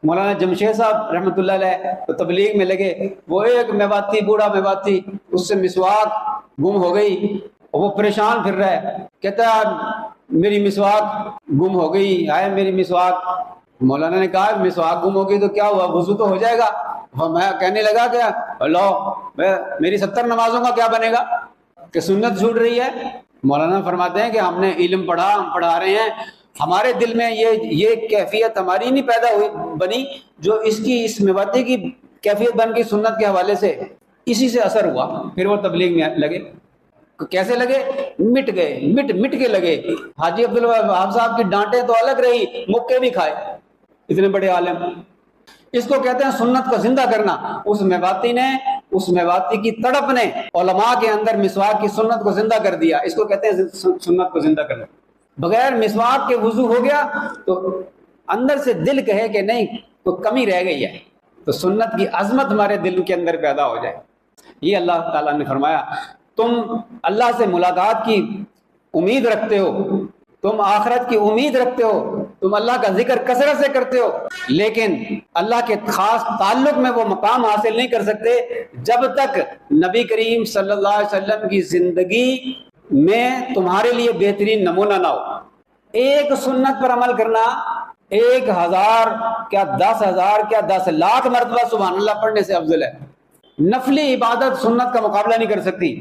مولانا جمشید صاحب رحمۃ اللہ علیہ تو تبلیغ میں لگے، وہ ایک میواتی بوڑھا میواتی، اس سے مسواک گم ہو گئی، وہ پریشان پھر رہا ہے، کہتا ہے میری مسواک گم ہو گئی، آئے میری مسواک۔ مولانا نے کہا مسواک گم ہو گئی تو کیا ہوا، وضو تو ہو جائے گا۔ اور میں کہنے لگا کہ اللہ میری 70 نمازوں کا کیا بنے گا کہ سنت چھوٹ رہی ہے۔ مولانا فرماتے ہیں کہ ہم نے علم پڑھا، ہم پڑھا رہے ہیں، ہمارے دل میں یہ کیفیت ہماری نہیں پیدا ہوئی بنی جو اس میواتی کی کیفیت بن گئی سنت کے حوالے سے، اسی سے اثر ہوا۔ پھر وہ تبلیغ میں لگے۔ کیسے لگے؟ مٹ گئے، مٹ کے لگے۔ حاجی عبدالوہاب صاحب کی ڈانٹیں تو الگ رہی، مکے بھی کھائے، اتنے بڑے عالم۔ اس کو کہتے ہیں سنت کو زندہ کرنا۔ اس میواتی کی تڑپ نے علماء کے اندر مسواک کی سنت کو زندہ کر دیا، اس کو کہتے ہیں سنت کو زندہ کرنا۔ بغیر مسواک کے وضو ہو گیا تو اندر سے دل کہے کہ نہیں تو کمی رہ گئی ہے، تو سنت کی عظمت ہمارے دل کے اندر پیدا ہو جائے۔ یہ اللہ تعالیٰ نے فرمایا تم اللہ سے ملاقات کی امید رکھتے ہو، تم آخرت کی امید رکھتے ہو، تم اللہ کا ذکر کثرت سے کرتے ہو، لیکن اللہ کے خاص تعلق میں وہ مقام حاصل نہیں کر سکتے جب تک نبی کریم صلی اللہ علیہ وسلم کی زندگی میں تمہارے لیے بہترین نمونہ نہ ہو۔ ایک سنت پر عمل کرنا 1000 کیا 10,000 کیا 10 لاکھ مرتبہ سبحان اللہ پڑھنے سے افضل ہے۔ نفلی عبادت سنت کا مقابلہ نہیں کر سکتی۔